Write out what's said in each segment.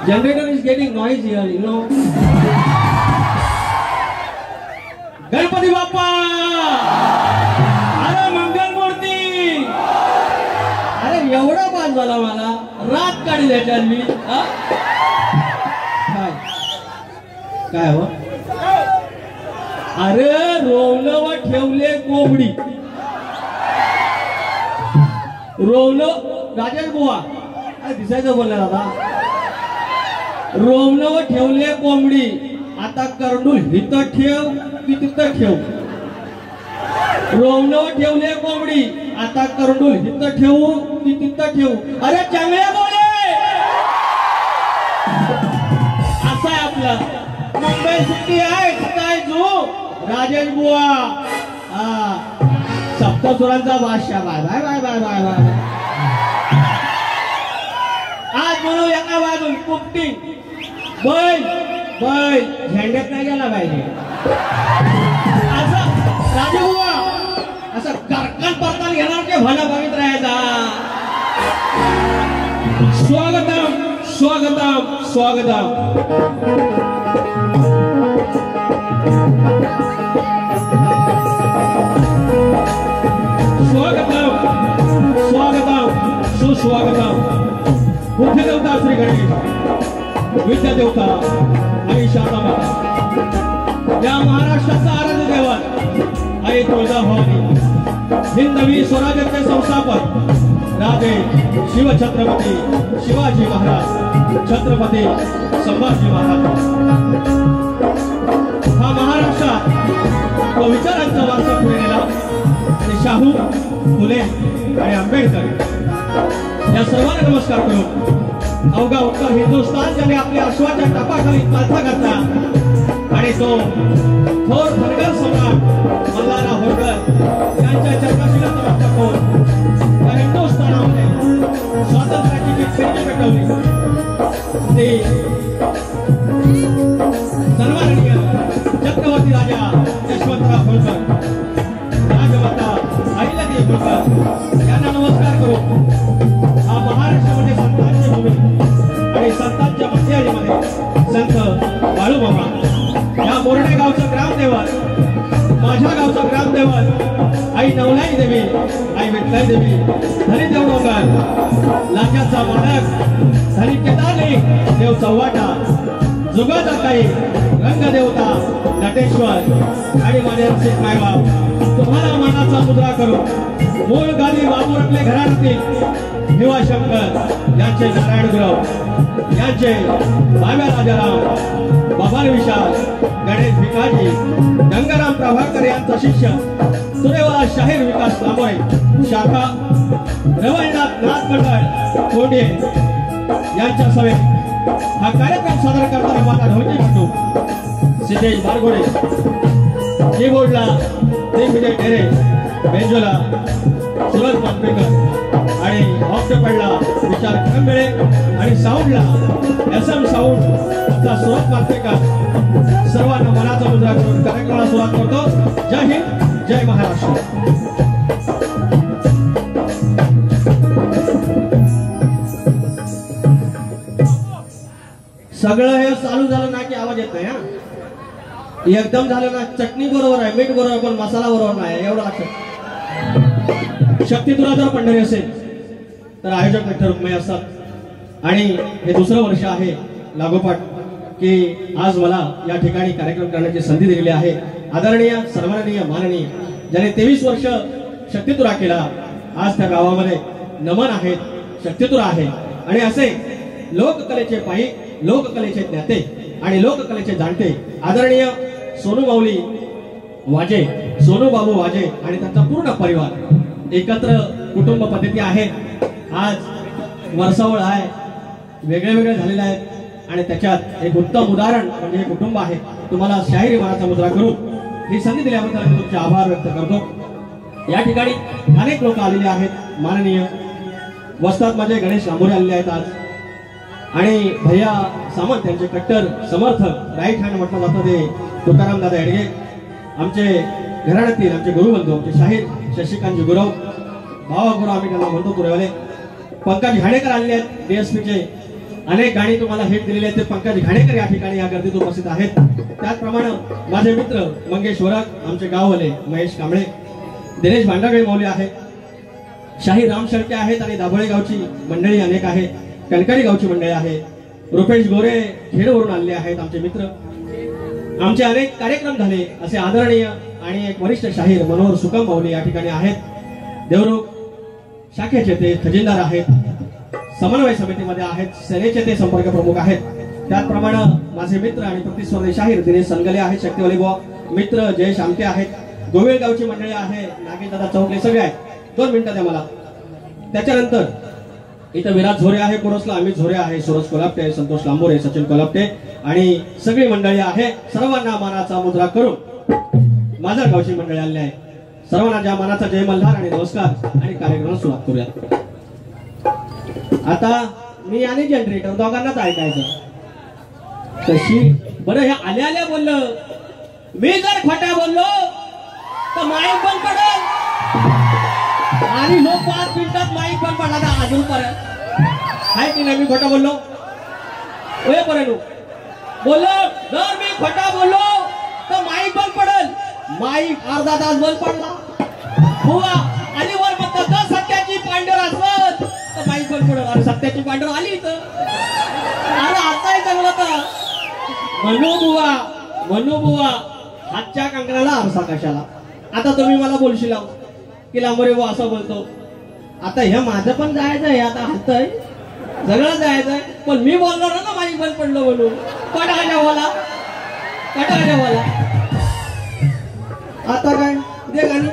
Generator is getting noise here, you know. Ganpati Bappa, अरे मंगल मूर्ती, अरे एवढा पास झाला मला रात काढी द्यायच्या मी काय हो अरे रोवलं व ठेवले कोंबडी रोवलं राजेश बुवा दिसायचं बोलला दादा रोवलं व ठेवले कोंबडी आता करडूल हित ठेव की तिथं ठेव रोवलं ठेवले कोंबडी आता करडूल हित ठेवू की तिथं ठेवू अरे चांगल्या बोले असं आहे आपलं मुंबई सिटी आहे काय जो राजेश बुवा सप्तसुरांचा बादशाह bye bye bye bye bye bye आज म्हणून एका बाजून कुपटी बैल बैल झेंड्यात नाही गेला पाहिजे असं राजे बुवा असं कारखान परताल घेणार के भला बघित राहायचा स्वागतम स्वागतम स्वागतम स्वागतम स्वागतम सुस्वागतम मुख्य देवता श्री गणेश विद्या देवता आणि शारदा माता या महाराष्ट्राचा आराध्य दैवत आई तुळजाभवानी हिंदवी स्वराज्याचे संस्थापक राजे शिवछत्रपती शिवाजी महाराज छत्रपती संभाजी महाराज हा महाराष्ट्रात तो विचारांचा वारसा पुढे नेला आणि शाहू फुले आणि आंबेडकर या सर्वांना नमस्कार करून अवघा उत्तर हिंदुस्थान ज्याने आपल्या अश्वाच्या टपाखाली पालथा घातला आणि तो थोर धनगर सम्राट मल्हारराव होळकर यांच्या चरणाशिला नमस्कार करून या हिंदुस्थानामध्ये स्वातंत्र्याची जी खेळी पेटवली ते सन्माननीय छत्रपती राजा यशवंतराव होळकर राजमाता अहिल्यादेवी होळकर यांना नमस्कार करून हा महाराष्ट्रामध्ये संतांची भूमी आणि संतांच्या मध्यमध्ये संत बाळूमामा या बोर्डे गावचं ग्रामदैवत, माझ्या गावचं ग्रामदैवत आई नवलाई देवी, आई विठ्ठलाई देवी, धनी देव डोंगर, लाख्याचा मालक धनी केदारली देव चव्हाटा, जुगाचा काही रंगदेवता नटेश्वर आणि माझे रसिक मायबाप, तुम्हाला मनाचा मुद्रा करून मूळ गादी बाबूरटले घराण्यातील भिवाशंकर यांचे नारायण गुरव, यांचे बाब्या राजाराम, बाबार विशाल, गणेश भिकाजी, गंगाराम प्रभाकर यांचा शिष्य सुरेवाला शाहीर विकास लांबोळे, शाखा रवळनाथ नाथ मंडळ कोंडे यांच्या सभेत हा कार्यक्रम सादर करताना माझा ढोलकी बंधू सिद्धेश बारगोडे, कीबोर्डला दिग्विजय ढेरे, बेंजोला सुरज मानपेकर आणि ऑक्टोपॅडला विशाल खंबेळे आणि साऊंडला SM साऊंड चा सुरज मानपेकर, सर्वांना मनाचा मुद्रा करून कार्यक्रमाला सुरुवात करतो. जय हिंद, जय महाराष्ट्र. सगळं हे चालू झालं ना की आवाज येत नाही. हा एकदम झालं ना, चटणी बरोबर आहे, मीठ बरोबर आहे, पण मसाला बरोबर नाही, एवढं लक्षात. शक्ती तुला जर पंढरी असेल तर आयोजक विठ्ठल रुक्मिणी असतात आणि हे दुसरं वर्ष आहे लागोपाठ की आज मला या ठिकाणी कार्यक्रम करण्याची संधी दिलेली आहे. आदरणीय सन्माननीय माननीय ज्याने 23 वर्ष शक्तितुरा केला, आज त्या गावामध्ये नमन आहेत, शक्तितुरा आहे. आणि असे लोककलेचे पायी, लोककलेचे ज्ञाते आणि लोककलेचे जाणते आदरणीय सोनू माऊली वाजे, सोनू बाबू वाजे आणि त्यांचा पूर्ण परिवार एकत्र कुटुंब पद्धती आहे. आज वर्षावळ आहे, वेगळे वेगळे झालेले आहेत आणि त्याच्यात एक उत्तम उदाहरण म्हणजे हे कुटुंब आहे. तुम्हाला शाहिरी मनाचा मुद्रा करून ही संधी दिल्याबद्दल मी तुमचे आभार व्यक्त करतो. या ठिकाणी अनेक लोक आलेले आहेत. माननीय वस्ताद माझे गणेश लांबोरे आलेले आहेत आज आणि भैया सामंत यांचे कट्टर समर्थक राईट हँड म्हटलं जातं ते तुकाराम दादा येडगे, आमचे घराण्यातील आमचे गुरुबंधू, आमचे शाहीर शशिकांतजी गुरव, भावा गुरव आम्ही त्यांना म्हणतो तुरेवाले. पंकज घाणेकर आलेले आहेत, DSPचे अनेक गाणी तुम्हाला हिट दिलेली आहेत, ते पंकज घाणेकर या ठिकाणी या गर्दीत उपस्थित आहेत. त्याचप्रमाणे माझे मित्र मंगेश वरक, आमचे गाववाले महेश कांबळे, दिनेश भांडागळे मौली आहेत, शाहीर राम शेळके आहेत आणि दाभोळे गावची मंडळी अनेक आहे, कणकरी गावची मंडळी आहे, रुपेश गोरे खेडवरून आलेले आहेत आमचे मित्र. आमचे अनेक कार्यक्रम झाले असे आदरणीय आणि एक वरिष्ठ शाहीर मनोहर सुकम माऊली या ठिकाणी आहेत. देवरुख शाखेचे ते खजिनदार आहेत, समन्वय समितीमध्ये आहेत, सेनेचे ते संपर्क प्रमुख आहेत. त्याचप्रमाणे माझे मित्र आणि प्रतिस्पर्धी शाहीर दिनेश सनगले आहेत, शक्तिवाली बुवा मित्र जयेश आमटे आहेत, गोवेळगावची मंडळी आहे, नागेश दादा चौकले सगळे आहेत. 2 मिनिटं द्या मला. त्याच्यानंतर इथं विराज झोरे आहे, कोरसला अमित झोरे आहे, सुरज कोल्हापटे, संतोष लांबोरे, सचिन कोल्हापटे आणि सगळी मंडळी आहे. सर्वांना मानाचा मुद्रा करून माझ्या गावची मंडळी आलेली आहे. सर्वांना ज्या मानाचा जय मल्हार आणि नमस्कार आणि कार्यक्रमाला सुरुवात करूया. आता मी आणि जनरेटर दोघांनाच ऐकायचं. कशी बरं हे आल्या आल्या बोललं, मी जर खोट्या बोललो तर माईक बंद पडेल आणि लोक 5 मिनिटात माईक बंद पडला तर अजून पर्यंत आहे की नाही. मी खोटा बोललो पर्यंत बोललो, जर मी खोटा बोललो तर माईक बंद पडेल. माईक अर्धा तास बंद पडला बुवा आणि वर म्हणतात जर सत्याची पांढर असत तर माईक बंद पडेल. अरे सत्याची पांढर आली तर अरे आता चांगलं तर म्हणू बुवा हातच्या कंकणाला आरसा कशाला. आता तुम्ही मला बोलशील की लांबोरे बुवा असं बोलतो. आता हे माझं पण जायचं आहे, आता हलतंय सगळं जायचंय, पण मी बोलणार ना माईक बंद पडलो म्हणून. कटाच्या बोला आता काय दे गाणी.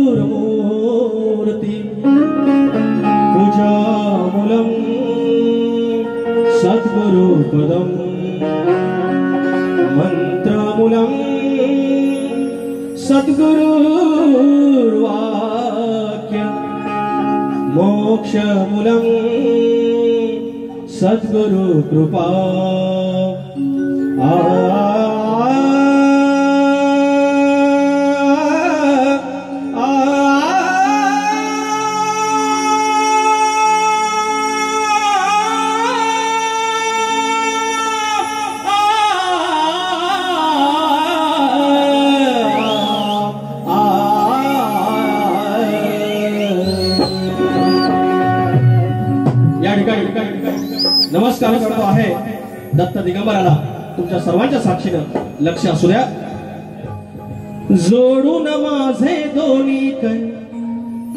सद्गुरुर्मूर्ति पूजामूलम् सद्गुरुपदम् मन्त्रमूलम् सद्गुरुर्वाक्य मोक्षमूलम् सद्गुरुकृपा नमस्कार करतो आहे दत्त दिगंबराला तुमच्या सर्वांच्या साक्षीनं लक्ष असू द्या। जोडून माझे दोन्ही कर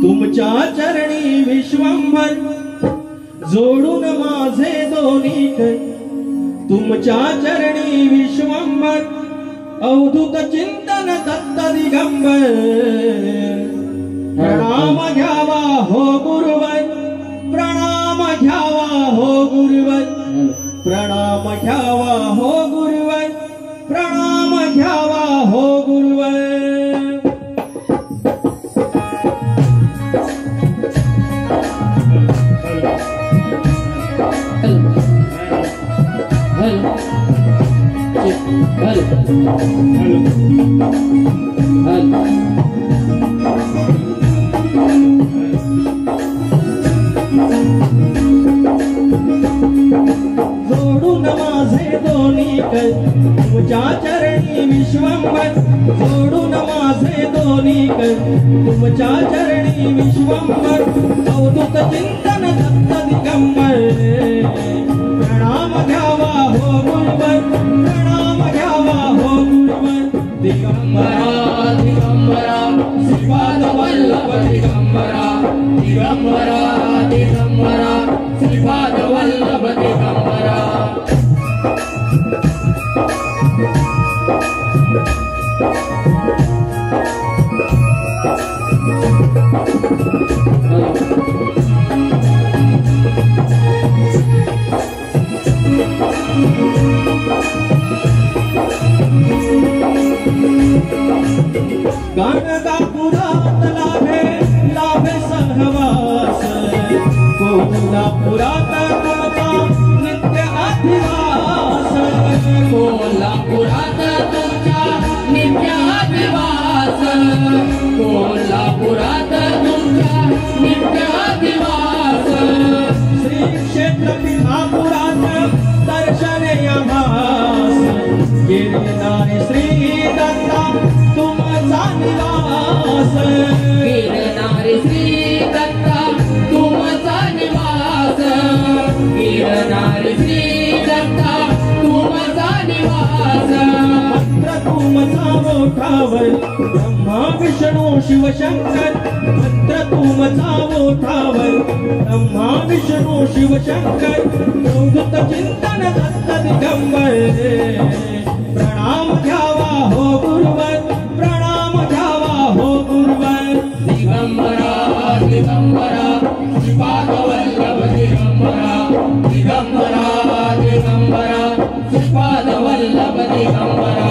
तुमच्या चरणी विश्वंभर जोडून माझे दोन्ही कर तुमच्या चरणी विश्वंभर अवधूत चिंतन दत्त दिगंबर प्रणाम घ्यावा हो गुरुवर प्रणाम घ्यावा हो गुरुवर प्रणाम घ्यावा हो गुरुवर प्रणाम घ्यावा हो गुरुवर। जोडून माझे दोन्ही कर तुमच्या चरणी विश्वंभर जोडून माझे दोन्ही कर तुमच्या चरणी विश्वंभर अवधूत चिंतन दत्त दिगंबर प्रणाम घ्यावा हो गुरुवर प्रणाम घ्यावा हो गुरुवर। दिगंबरा दिगंबरा श्रीपाद वल्लभ दिगंबरा दिगंबरा दिगंबरा श्रीपाद वल्लभ दिगंबरा। गाणगापुरात लाभे लाभे सहवास कोल्हापुरात तुमचा नित्य अधिवास कोल्हापुरात तुमचा नित्य अधिवास कोल्हापुरात तुमचा नित्य अधिवास श्री क्षेत्र पिठापुरात दर्शने आभास गिरणारे श्री दत्ता तुमचा निवास गिरणारे श्री दत्ता तुमचा निवास गिरणारे श्री दत्ता तुमचा निवास। मंत्र तुमचा मोठावर ब्रह्मा विष्णू शिवशंकर मंत्र तुमचा मोठावर ब्रह्मा विष्णू शिवशंकर अवधूत चिंतन दत्त दिगंबर प्रणाम घ्यावा हो गुरुवर प्रणाम घ्यावा हो गुरुवर। दिगंबरा दिगंबरा श्रीपाद वल्लभ दिगंबरा दिगंबरा दिगंबरा श्रीपाद वल्लभ दिगंबरा।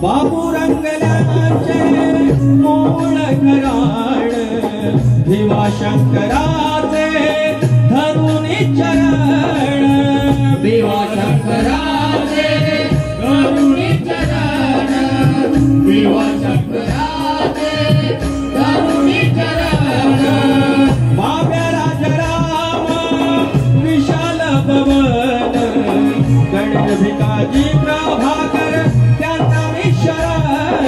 बाबू रंगल्याचे मूळ घराण भिवा शंकराचे धरुणी चरण भिवा शंकराचे धरुणी चरण भिवा शंकराचे धरुणी चरण। बाब्या राजराम विशाल भवन गणेश भिकाजी प्रभाकर त्यांचा शरण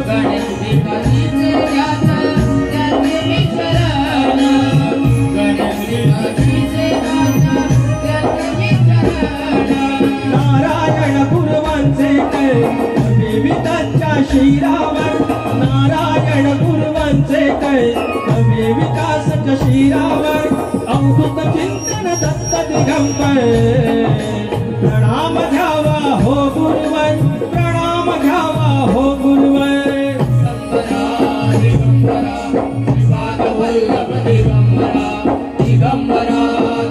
गणेश भिकाजी त्यांचे शरण गणेश भिकाजी त्यांचे शरण। विकासच्या शिरावर नारायण गुरुवांचे कळे नवे विकासच्या शिरावर अवधूत चिंतन दत्त दिगंबर प्रणाम घ्यावा हो गुरुवर प्रणाम घ्यावा हो गुरुवर दिगंबरा दिगंबरा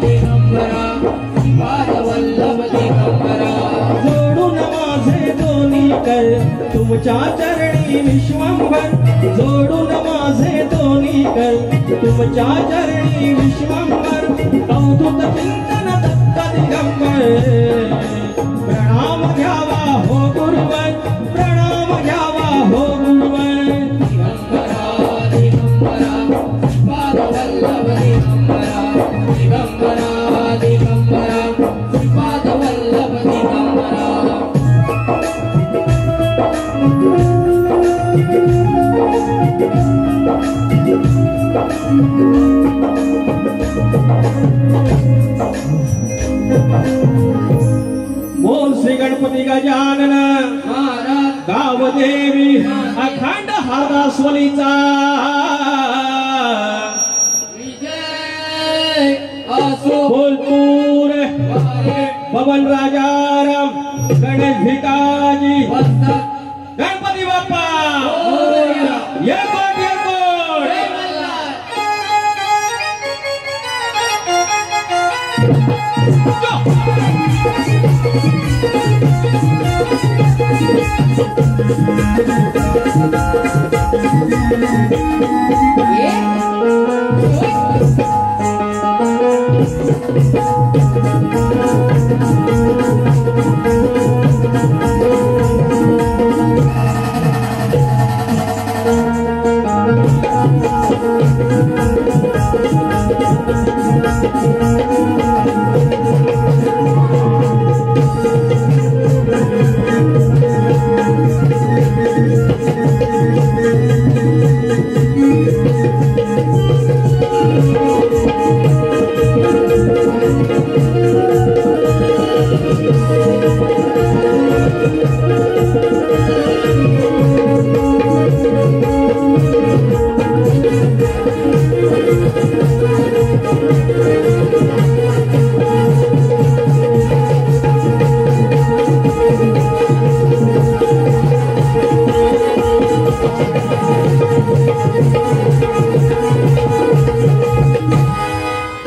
दिगंबरा वल्लभ दिगंबरा जोडून माझे दोन्ही कर तुमच्या चरणी विश्वंभर जोडून माझे दोन्ही कर तुमच्या चरणी विश्वंभर अवधूत चिंतन दत्त दिगंबर प्रणाम घ्यावा हो गुरुवर प्रणाम घ्यावा हो गुरुवर दिगंबरा दिगंबरा वल्लभ दिगंबरा दिगंबरा दिगंबरा वल्लभ दिगंबरा बोल श्री गणपती गजानन महाराज गावदेवी अखंड हादास्वलीचा विजय असो बोलपूर पवन राजाराम गणेश भिकाजी गणपती बाप्पा ये कोण ये कोण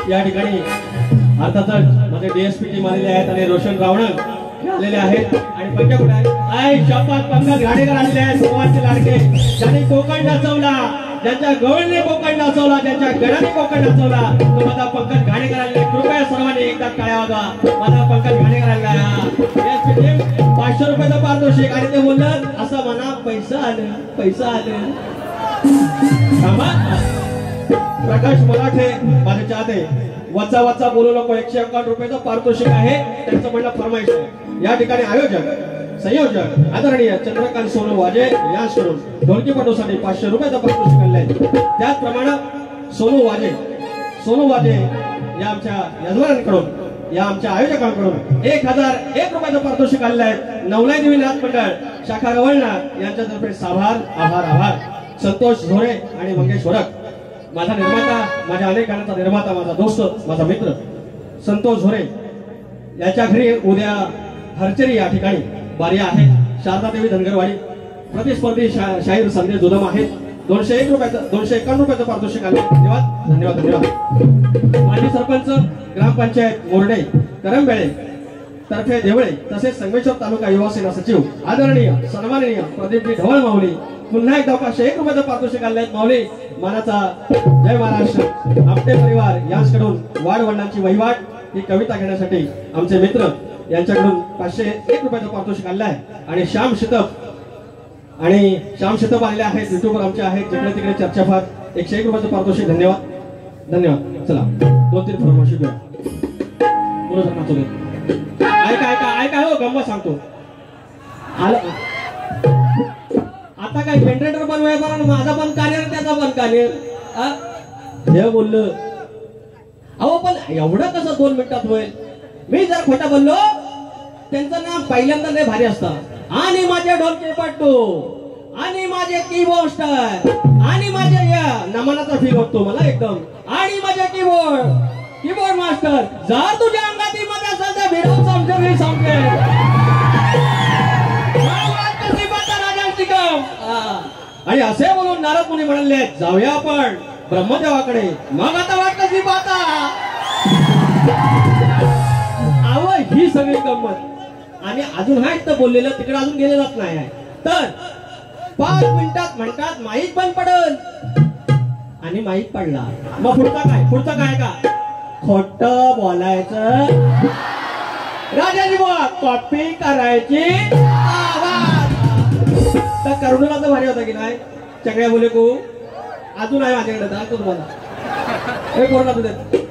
या ठिकाणी अर्थातच माझे डीएसपी टीम आलेले आहेत आणि रोशन रावणन आलेले आहेत आणि पंकज कुठे आहे शपथ पंकज घाणेकर आलेले आहेत गोवाचे लाडके ज्यांनी कोकण नाचवला ज्यांच्या गवळने कोकण नाचवला ज्यांच्या गडाने कोकण नाचवला तो माझा पंकज घाणेकर आलेला कृपया सर्वांनी एकदा टाळ्या वाजवा माझा पंकज घाणेकर आलेला डीएसपी टीम 500 रुपयाचं पारितोषिक आणि ते बोललं असं म्हणा पैसा आलं थांबा प्रकाश मराठे माझे चाहते वचा वचा बोलू नको 151 रुपयाचं पारितोषिक आहे त्यांचं म्हणणं फरमाईश आहे या ठिकाणी आयोजक संयोजक आदरणीय चंद्रकांत सोनू वाजे यांच्याकडून ढोलकीपटूसाठी 500 रुपयाचं पारितोषिक आणलंय त्याचप्रमाणे सोनू वाजे या आमच्या यजमानांकडून या आमच्या आयोजकांकडून 1001 रुपयाचं पारितोषिक आणलं आहे नवलाई देवी नाथ मंडळ शाखा रवळणा यांच्यातर्फे आभार संतोष झोरे आणि मंगेश वरक माझा निर्माता माझ्या अनेक गाण्याचा निर्माता माझा दोस्त माझा मित्र संतोष झोरे याच्या घरी उद्या हरचरी या ठिकाणी बारी आहे शारदा देवी धनगरवाडी प्रतिस्पर्धी शाहीर संदेश जुदम आहेत 251 रुपयाचं पारितोषिक आले धन्यवाद माजी सरपंच ग्रामपंचायत मोरडे करंबेळे तर्फे देवळे तसेच संगमेश्वर तालुका युवा सेना सचिव आदरणीय सन्माननीय प्रदीपजी ढवळ माऊली पुन्हा एकदा 501 रुपयाचं पारितोषिक आणलंय माऊली मानाचा जय महाराष्ट्र आपटे परिवार यांच्याकडून वाढवंडांची वहिवाट ही कविता घेण्यासाठी आमचे मित्र यांच्याकडून 501 रुपयाचं पारितोषिक आणलं आहे आणि श्याम शितप आलेले आहेत युट्यूबवर आमचे आहेत जिकडे तिकडे चर्चा फार 101 रुपयाचं पारितोषिक धन्यवाद चला 2-3 फरमाशी घेऊया ऐका हो गंमत सांगतो आता काय जनरेटर बनवायचा माझा पण कार्य त्याचा पण कार्य हे बोललं अहो पण एवढं कसं 2 मिनिटात होईल मी जर खोटा बोललो त्यांचं नाव पहिल्यांदा लय भारी असतं आणि माझे ढोलके पट्टू आणि माझे कीबोर्ड आणि माझे या नमनाचा फील वाटतो मला एकदम आणि माझे कीबोर्ड मास्टर जर तुझ्या अंगाती मध्ये असेल तर विरोध समजेल समजेल आणि असे बोलून नारद मुनी म्हणाले जाऊया आपण ब्रह्मदेवाकडे मग आता वाट कशी पाहता आव ही सगळी गंमत आणि अजून हा इथं बोललेलं तिकडे अजून गेलेलंच नाही आहे तर 5 मिनिटात म्हणतात माईक बंद पडल आणि माईक पडला मग पुढचं काय का खोट बोलायचं राजाजी बुवा कॉपी करायची तर करुणाचा भारी होता की नाही चकड्या बोले को अजून आहे माझ्याकडे दाखवतो तुम्हाला हे कोरोना तुझे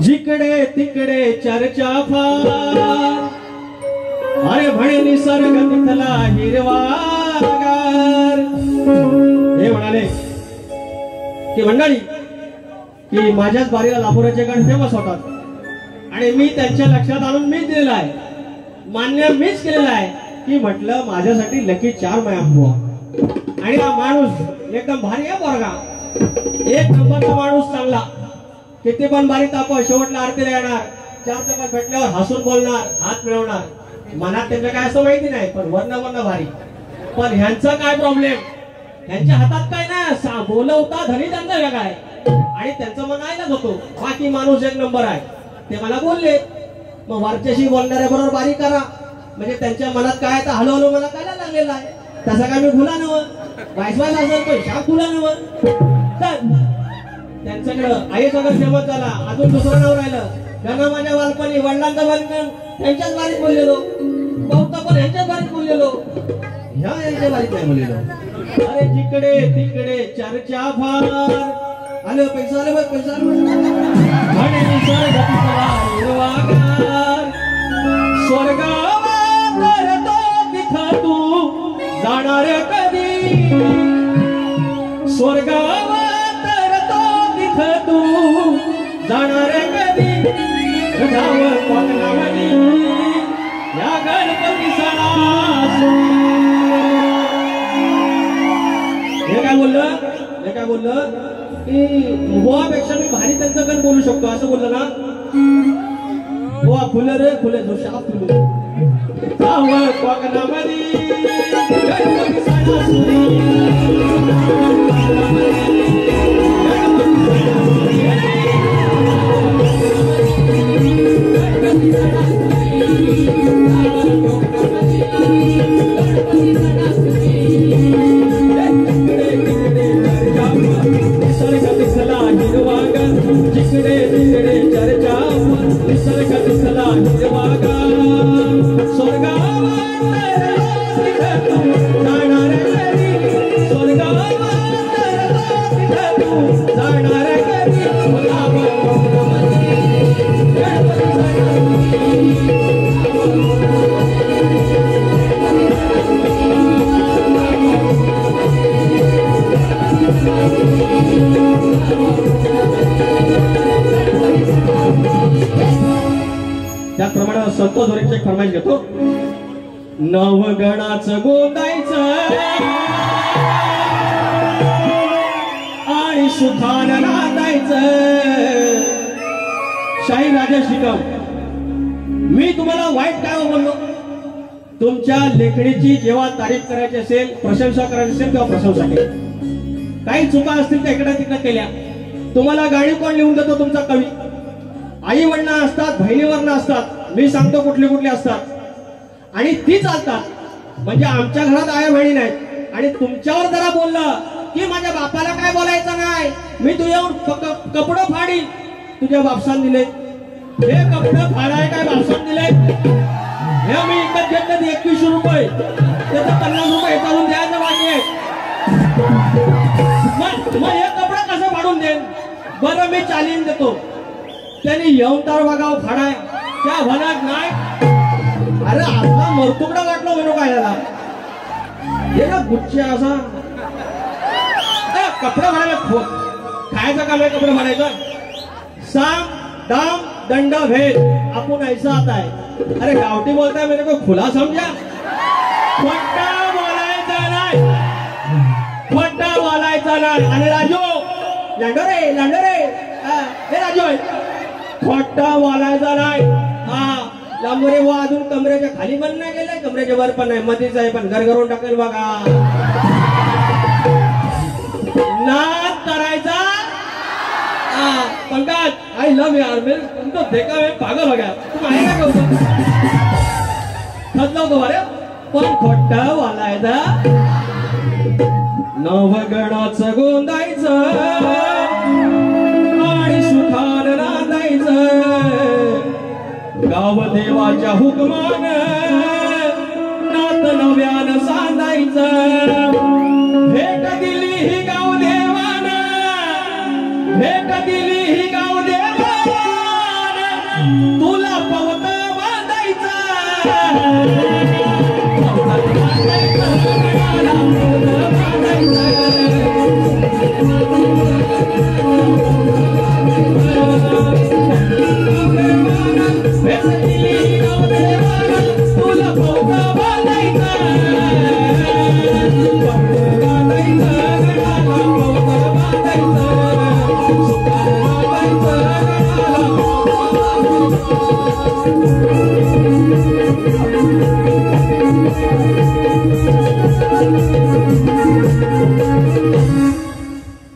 जिकडे तिकडे चर्चा फार अरे म्हणे निसर्ग तिथला हिरवागार हे म्हणाले की मंडळी की माझ्याच बारीला लाभोराचे गण फेमस होतात आणि मी त्यांच्या लक्षात आणून मीच दिलेला आहे मान्य मीच केलेला आहे की म्हटलं माझ्यासाठी लकी 4 बुवा आणि हा माणूस एकदम भारी आहे पोरगा एक नंबरचा माणूस चांगला किती पण बारी तापव शेवटला आरतीला येणार 4 चपात भेटल्यावर हसून बोलणार हात मिळवणार मनात त्यांचं काय असं माहिती नाही पण वर्ण भारी पण ह्यांचा काय प्रॉब्लेम ह्यांच्या हातात काय नाही बोलवता धनी त्यांचा वेगळा आहे आणि त्यांचं मन ऐकत होतो बाकी माणूस एक नंबर आहे ते मला बोलले मग वरच्याशी बोलणाऱ्या बरोबर बारी करा म्हणजे त्यांच्या मनात काय तर हळूहळू मला कळायला लागलेला आहे तसा काय मी भुला नव वाईस असेल तो शाप भुला नव त्यांच्याकडं आई सगळं फेमस झाला अजून दुसरं नाव राहिलं त्यांना माझ्या बालपणी वडिलांचा बालपण त्यांच्याच बारीत बोललेलो बहुता पण ह्यांच्याच बारीत बोललेलो ह्या यांच्या बारीत नाही बोललेलो अरे जिकडे तिकडे चर्चा फार आलं पैसा आलं बघ पैसा स्वर्गावर तिथं तू जाणार कधी स्वर्गावर तू जाणार कधी या गणपती सणा हे काय बोललं की बुवापेक्षा मी भारी त्यांचं गण बोलू शकतो असं बोललं ना बुवा फुले रे फुले जो शाप फुले कोकणामध्ये गणपती सणासुदी जिकडे तिकडे चर्चा निसर्ग दिसला हिरवागा स्वर्गावर जाणार कधी स्वर्गावर जाणार कधी त्याप्रमाणे संतोष धोरेची एक फरमाईश घेतो नवगणाचं गोंदायचं आणि सुखान नांदायचं शाही राजा शिकव मी तुम्हाला वाईट काय बोललो तुमच्या लेखणीची जेव्हा तारीफ करायची असेल, प्रशंसा करायची असेल तेव्हा प्रशंसा केली. काही चुका असतील त्या इकडे तिकडे केल्या. तुम्हाला गाणी कोण लिहून देतो? तुमचा कवी. आई वडिलांना असतात, बहिणीवरना असतात, मी सांगतो कुठली कुठली असतात आणि ती चालतात. म्हणजे आमच्या घरात आया बहिणी नाहीत आणि तुमच्यावर जरा बोललं की माझ्या बापाला काय बोलायचं नाही, मी तुझ्यावर कपडं फाडी. तुझ्या बापसान दिले हे कपडं फाडाय काय बापसान दिले? हे मी इकत घेतलं 2100 रुपये, त्याचं 50 रुपये चालून द्यायचं बाकी. मग हे कपडं कसं फाडून देईन? बरं मी चालीन देतो. त्यांनी येऊन तर बघाव फाडाय त्या भनात नाही. अरे आपला मरतुकडा वाटला म्हणून काय झाला हे ना गुच्छा असा कपडे भरायला खायचं काम आहे. कपडे भरायचं साम दाम दंड भेद आपण ऐसा आता है. अरे गावठी बोलताय मेरे को खुला समझा. खोटा बोलायचा नाही, खोटा बोलायचा नाही. आणि राजू लांडोरे हे राजू खोटा बोलायचा नाही. हा लांबोरे वो अजून कमरेच्या खाली पण नाही गेलाय, कमरेच्या वर पण नाही, मध्येच आहे, पण घर घरून टाकेल बघा. नाद करायचा. पंकज आई लव यार, मेरे तुमको देखा मैं पागल हो गया. तुम आएगा का ऊपर खतला होतो अरे. पण खोटा बोलायचा, नवगणाचं गोंदायचं आणि सुखान नांदायचं. गाव देवाच्या हुकमान नात नव्यान सांदायचं. भेट दिली ही गाव देवान, भेट दिली ही गाव देवान, तुला पवत बांधायचं.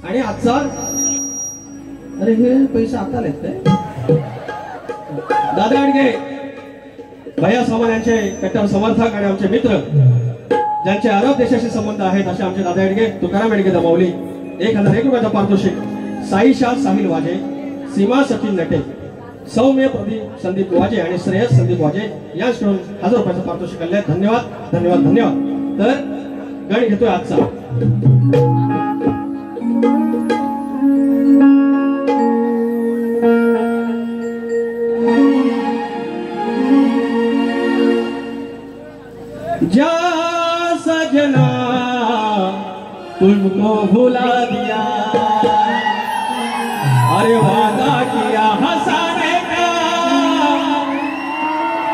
आणि आजचा अरे हे पैसे आता लागतंय. दादा अडगे भैया सामान यांचे कट्टर समर्थक आणि आमचे मित्र, ज्यांचे अरब देशाशी संबंध आहेत, असे आमचे दादा अडगे, तुकाराम अडगे दमावली 1001 रुपयाचा पारितोषिक. साईशा साहिल वाजे, सीमा सचिन नटे, सौम्य प्रदीप संदीप वाजे आणि श्रेयस संदीप वाजे यांच्याकडून 1000 रुपयाचं पारितोषिक आले. धन्यवाद धन्यवाद धन्यवाद. तर गण घेतोय आजचा जा सजना तुमको भुला दिया, अरे वादा किया हंसाने का,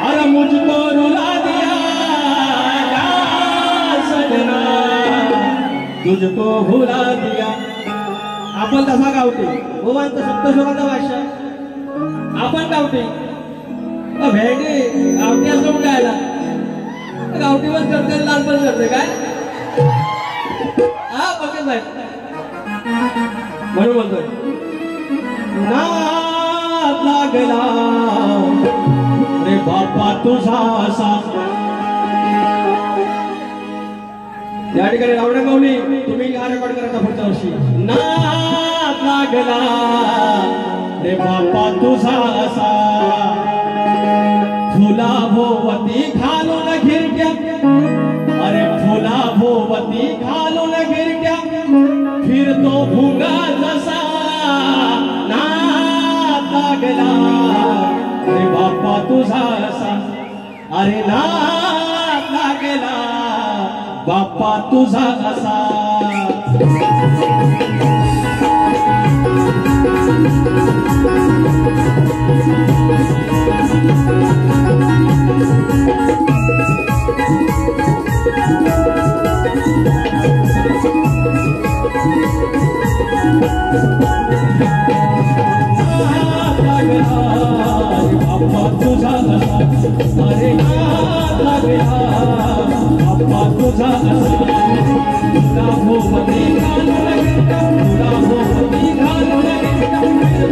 अरे मुझको रुला दिया. या सजना तुझको भुला दिया. आपण तसा गावते गोवांत सप्तस्वरांचा भाषा आपण गावते. भेंडी गावठी असं गायला गावठी पण करते, लहानपण करते काय हा पक्के साहेब म्हणून बोलतोय. नाद लागला रे बापा तुझा असा. या ठिकाणी रावण्या गावली तुम्ही हा रेकॉर्ड करायचा पुढच्या वर्षी. नाद लागला रे बापा तुझा असा, फुला भोवती घालून घिरट्या, अरे फुला भोवती घालून घिरट्या, फिरतो भुंगा जसा. नाद लागला रे बापा तुझा असा, अरे नाद लागला बापा तुझा असा. अरे नाद लागला तुझा तुला भोवती घालून गिरट्या तुला भोवती घालून गिरट्या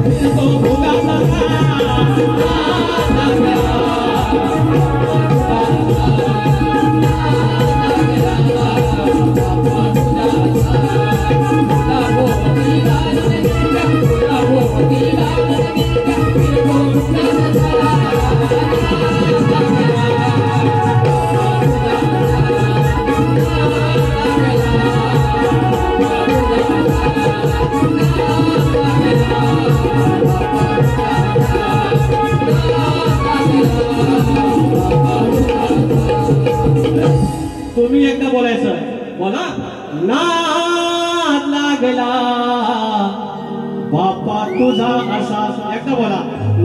फिरतो भुंगा तसा तुम्ही एकदा बोलायचं बोला नाद लागला बापा तुझा असा एकदा बोला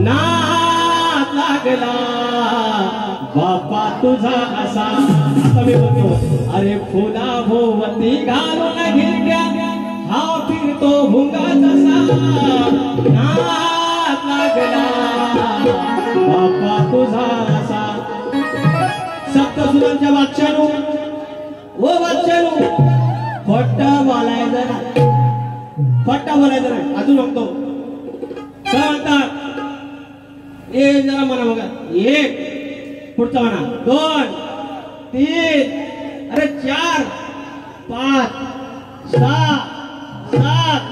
नाद लागला बापा तुझा असा आता मी म्हणतो अरे फुला भोवती घालून गिरट्या हा फिरतो भुंगा तसा नाद लागला बापा तुझा असा सप्तसुरांच्या वाच्यानु ओ वाच्यानु खोटा बोलायचं नाही खोटा बोलायचं नाही अजून बघतो काय म्हणतात ए जरा म्हणा बघा एक पुढचा म्हणा 2 3 अरे 4 5 6 7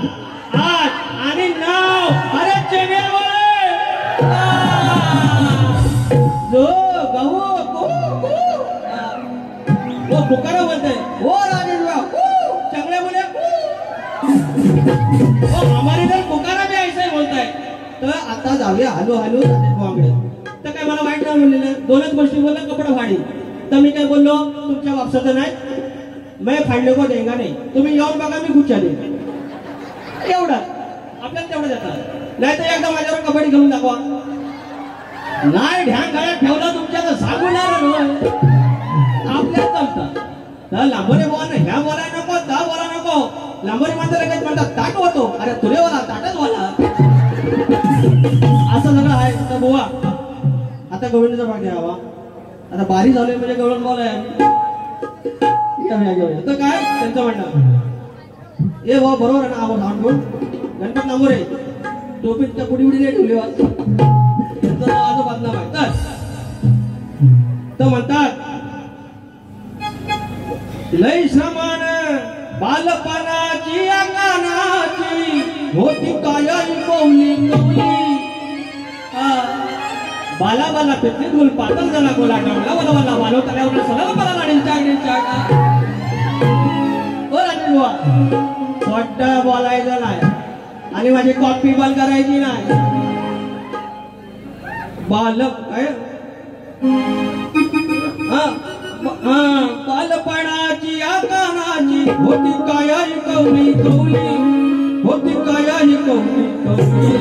8 आणि 9 अरे चेंगे बोले जो गहू वो पुकारा बोलते ओ राजेश चंगले बोले ओ हमारे इधर पुकारा भी ऐसा ही बोलता है तर आता जाऊया हॅलो हॅलो राजेश भावाकडे तर काय मला वाईट नाही बोललेलं दोनच गोष्टी बोलल्या कपडा फाडी तर मी काय बोललो तुमच्या वापसाचं नाही मैं फाडले को देगा नाही तुम्ही येऊन बघा मी गुच्छा देईन एवढं आपल्याला तेवढं देतात नाही तर एकदा माझ्यावर कबड्डी घेऊन दाखवा नाही ध्यान घरात ठेवलं तुमच्या तर सांगून आपल्याच जमतं तर लांबोरे बोला ह्या बोलाय नको दा बोला नको लांबोरी माणसं लगेच म्हणतात ताट होतो, अरे तुरेवाला ताटच वाला असं सगळं आहे. तर बुवा आता गवळणीचा भाग घ्यावा, आता बारी झालोय म्हणजे गवळण बॉल आहे. तर काय त्यांचं म्हणणं ए वा बरोबर आहे ना, आवाज आणून गणपत नामोरे टोपीच्या पुढी उडी नाही ठेवली वाज त्यांचं नाव असं बदनाम आहे. तर म्हणतात लय श्रमाण बालपणाची अंगणाची होती कायम कौली कौली बाला बाला पितली धूल पातळ झाला गोला डमला वाला वाला वालो तल्यावर सलग मला लाडील चागडी ओ राणी बुवा छोटा बोलायचं नाही आणि माझी कॉपी बंद करायची नाही. बालक काय बालपणाची या कानाची होती कायाही कौली कौली होती कायाही कौली कौली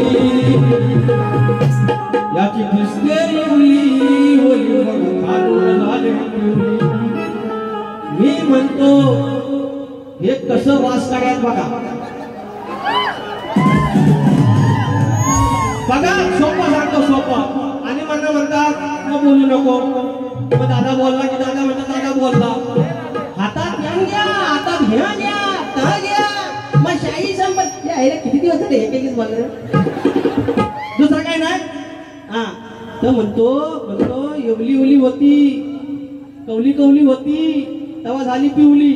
याची फिसकेरी उली होली मग खालून झाले. मी म्हणतो हे कसं वास काढायत बघा बघा, सोपं सांगतो सोपं. आणि म्हणतात मग बोलू नको, मग दादा बोलला की दादा म्हणतात दादा बोलला. हातात घ्या घ्या, हातात घ्या घ्या, का घ्या मग शाही संपत किती दिवस झाले एक बोललं दुसरं काय नाही. हा तर म्हणतो एवली ओली होती कवली कवली होती तेव्हा झाली पिवली.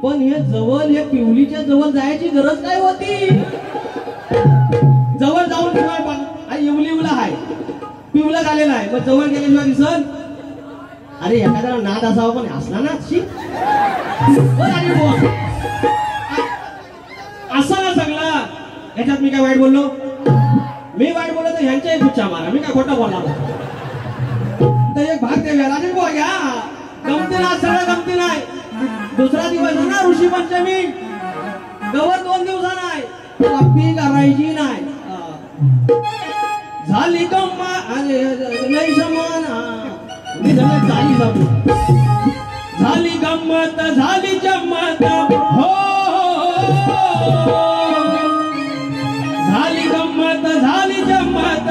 पण हे जवळ हे पिवलीच्या जवळ जायची गरज काय होती. जवळ जाऊन शिवाय पण एवली उला आहे पिवला झालेला आहे, मग जवळ गेल्याशिवाय दिसन. अरे एखाद्याला नाद असावा पण असला ना असा ना सगळा. याच्यात मी काय वाईट बोललो, मी वाईट बोललो तर ह्यांच्याही गुच्छा मारा, मी काय खोटं बोलला तर एक भाग ते वेळाने बोल घ्या. गमती ना सगळं गमती नाही. दुसरा दिवस आहे ना ऋषी पंचमी, गवर 2 दिवसांना आहे, कॉपी करायची नाही. झाली गम्मा लय समान झाली गंमत झाली जम्मत हो झाली गंमत झाली जम्मत.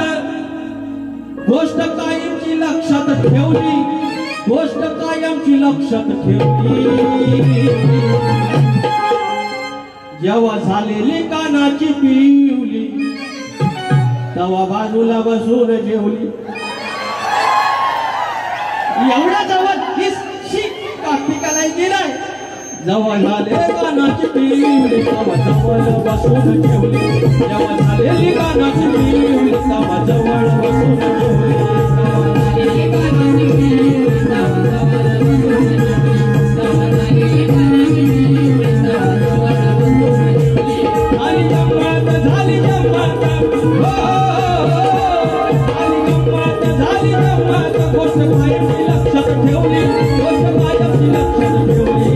गोष्ट कायमची लक्षात ठेवली, गोष्ट कायमची लक्षात ठेवली. जेव्हा झालेली कानाची पिवली तेव्हा बाजूला बसून जेवली. एवढ्या जवळ कॉपी करायची नाही. जवळ झाले कानाची पिवली तेव्हा जवळ बसून जेवली. जेव्हा झालेली कानाची पिवली तेव्हा जवळ बसून जेवली. आणि गंमत झाली जम्मत झाली जम्मत. गोष्ट कायमची लक्षात ठेवली, गोष्ट कायमची लक्षात ठेवली.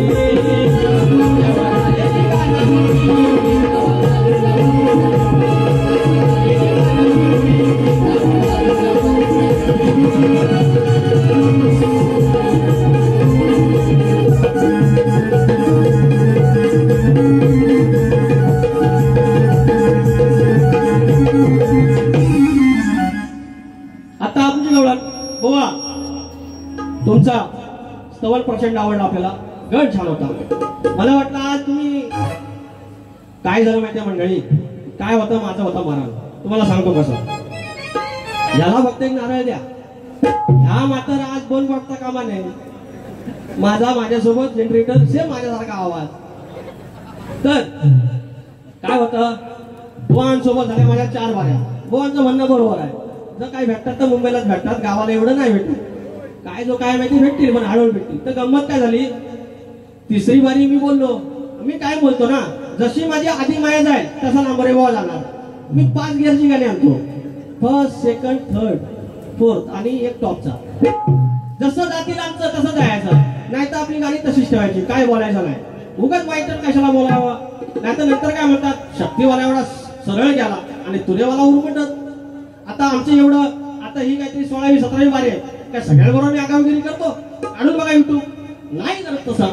आता आमची गवळण बुवा तुमचा स्तवन प्रचंड आवडला, आपल्याला गण छान होता. मला वाटलं आज तुम्ही काय झालं माहितीये मंडळी, काय होतं माझं होतं मरण. तुम्हाला सांगतो कसं. याला फक्त एक नारळ द्या, ह्या मात्र आज बोल वाटता कामा नाही. माझ्यासोबत जनरेटर सेम माझ्यासारखा आवाज. तर काय होतं, बुवांसोबत झाल्या माझ्या 4 बाऱ्या. बुवांचं म्हणणं बरोबर आहे, जर काय भेटतात तर मुंबईलाच भेटतात, गावाला एवढं नाही भेटत. काय जो काय माहिती भेटतील पण हळूहळू भेटतील. तर गंमत काय झाली, 3री बारी मी बोललो. मी काय बोलतो ना, जशी माझी आधी माया जाईल तसा नंबर बुवा जाणार. मी 5 गिअरची गाणी आणतो, 1st, 2nd, 3rd, 4th आणि एक टॉपचा. जसं जातील आमचं तसं जायचं, नाही तर आपली गाडी तशीच ठेवायची, काय बोलायचं नाही. उगाच वाईट कशाला बोलावं. नाही तर नंतर काय म्हणतात, शक्तीवाला एवढा सरळ गेला आणि तुरेवाला उरमटत. आता आमचं एवढं, आता ही काहीतरी 16वी 17वी बारी आहे, काय सगळ्यांबरोबर मी आगावगिरी करतो. आणून बघा युट्यूब, नाही करत तसं.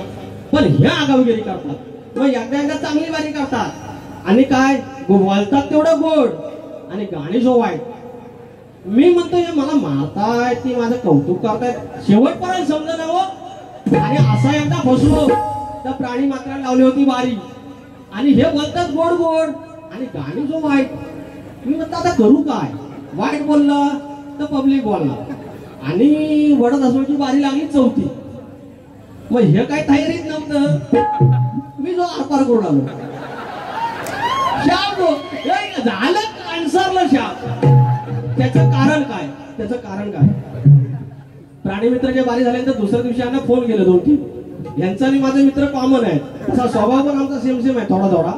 पण ह्या आगावगिरी करतात. मग एकदा चांगली वारी करतात आणि काय बोलतात तेवढं गोड आणि गाणी जो वाईट. मी म्हणतो हे मला मारताय ती माझं कौतुक करतायत शेवटपर्यंत समजा हो. आणि असा एकदा फसलो तर प्राणी मात्राला लावली होती वारी आणि हे बोलतात गोड गोड आणि गाणी जो वाईट. मी म्हणतो आता करू काय, वाईट बोललं तर पब्लिक बोलणार आणि वडत असोची वारी लागली 4थी. मग हे काय तयारीत नव्हतं, मी जो आरपार करून आलो शाप झालं आन्सरला शाप. त्याचं कारण काय, त्याचं कारण काय, प्राणीमित्राच्या बारी झाल्यानंतर दुसऱ्या दिवशी यांना फोन केले 2-3. यांचा आणि माझे मित्र कॉमन आहे, असा स्वभाव पण आमचा सेम सेम आहे थोडा थोडा.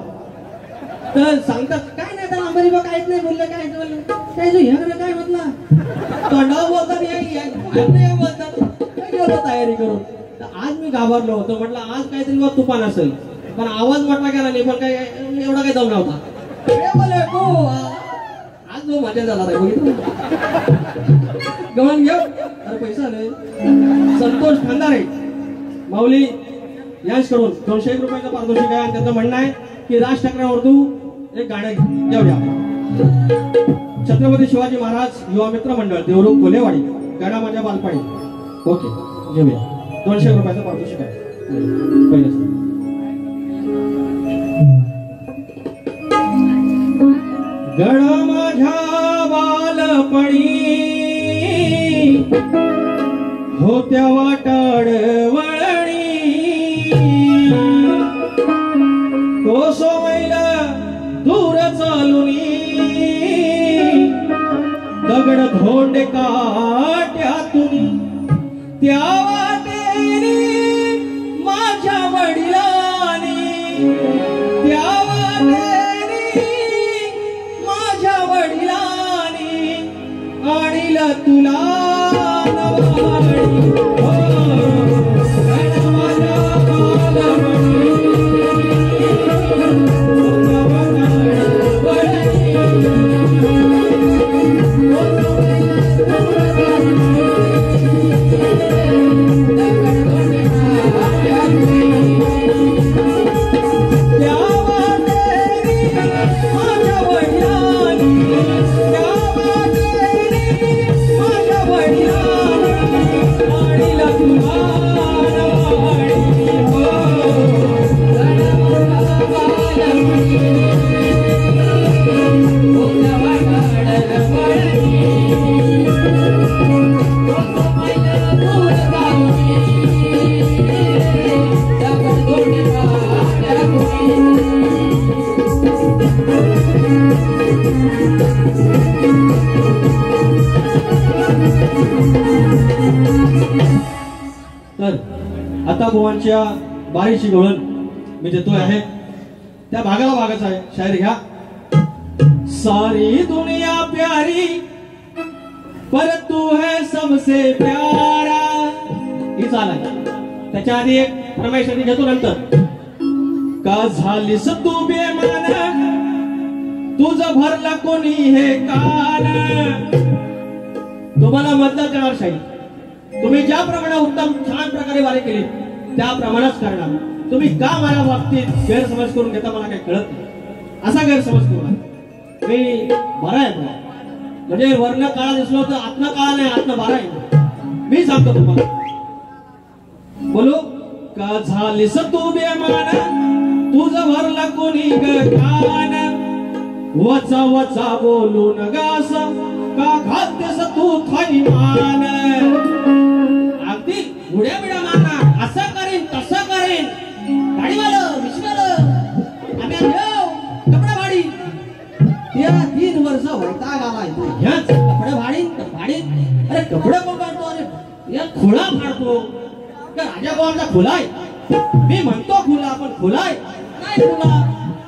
तर सांगतात काय नाही तर आंबरी बा काहीच नाही बोलले, काय काय ह्याकडे काय म्हटलं तोंडावर बोलतात हे बोलतात काय गेलो तयारी करून. तर आज मी घाबरलो होतो, म्हटलं आज काहीतरी बा तुफान असेल, पण आवाज म्हटला गेला नाही, पण काय एवढा काही दम नव्हता. आज जो मजा झाला रे बघितलं गमन घेऊ. अरे पैसा आले. संतोष खंदारे माऊली यांच्याकडून 201 रुपयाचं पारितोषिक आहे आणि त्यांचं म्हणणं आहे की राज ठाकरेंवरतू एक गाणं घेऊया. छत्रपती शिवाजी महाराज युवा मित्र मंडळ देवरुख कोलेवाडी गाणं माझ्या बालपणी. ओके घेऊया. 200 रुपयाचं पारितोषिक आहे. पहिलं गड माझ्या बालपणी होत्या वाटाड वळणी कोसो मैल दूर चालुनी दगड धोंड काट्यातुनी त्या वाटेनी माझ्या वडिलांनी त्या आणील तुला नवाडी. तर आता बुवांच्या बारीची गवळण मी देतोय आहे त्या भागाला भागाचा आहे. शायरी घ्या. सारी दुनिया प्यारी पर तू है सबसे प्यारा. ही चाल आहे. त्याच्या आधी एक रमेशाने घेतो नंतर. का झालीस तू बेमान तुझं भरला कोणी हे कान. तुम्हाला मदत करणार शाही. तुम्ही ज्याप्रमाणे उत्तम छान प्रकारे वारी केली त्याप्रमाणेच करणार. तुम्ही का माझ्या बाबतीत गैरसमज करून घेता मला काही कळत नाही. असा गैरसमज करू नका. मी बरा आहे म्हणजे वर्ण काळा दिसलो तर आत्मा काळा नाही, आत्मा बरा आहे. मी सांगतो तुम्हाला. बोलो का झालीस तू बेमान तुझं भरला कोणी कान. वचा वचा बोलून गास का खातेस तू थैमान. अगदी उड्या बिड्या मारणार, असं करेन तसं करेन, गाडीवालं मिशवालं आम्ही कपडा भाडी. 3 वर्ष वैताग आला ह्याच कपडे भाडी. अरे कपडे कोण काढतो, अरे या खुळा फाडतो. राजा गोवांचा खुला आहे. मी म्हणतो खुला पण खुला आहे नाही खुला.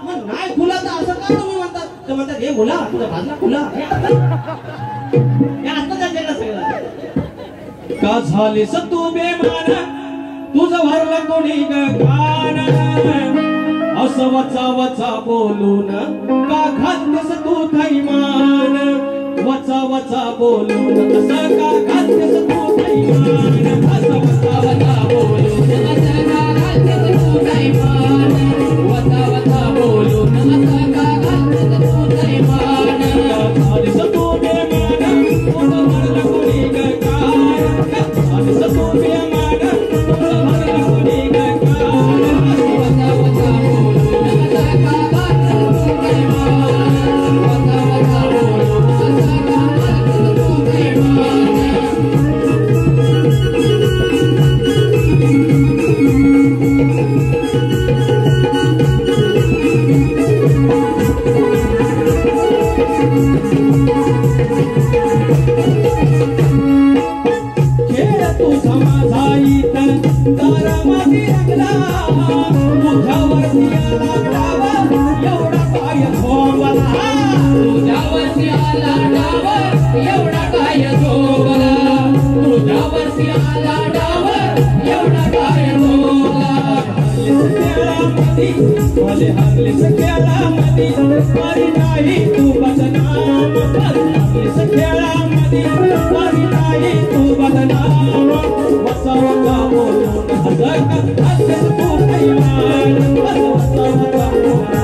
मग नाही खुला तर असं का तुम्ही म्हणतात. तर म्हणतात हे मुला तुझा भाजला खुला. का झालीस तू बेमान तुझं भरलं कोणी कान. असं वचा वचा बोलून का खातेस तू थैमान. वचा वचा बोलून असं का खातेस तू थैमान. असं वचा वचा बोलून असं का खातेस तू थैमान. खेळ तुझा माझा इथं दारामध्ये रंगला तुझ्यावरती आला डावा एवढा काय झोंबला तुझ्यावरती आला डावा एवढा काय झोंबला तुझ्यावरती आला डावा एवढा काय झोंबला भले हरलीस खेळामध्ये बरी नाही तू बदनाम हरलीस खेळामध्ये बरी नाही तू बदनाम वसवता बोलून हसत हसत तू कैवान वसवता बोलून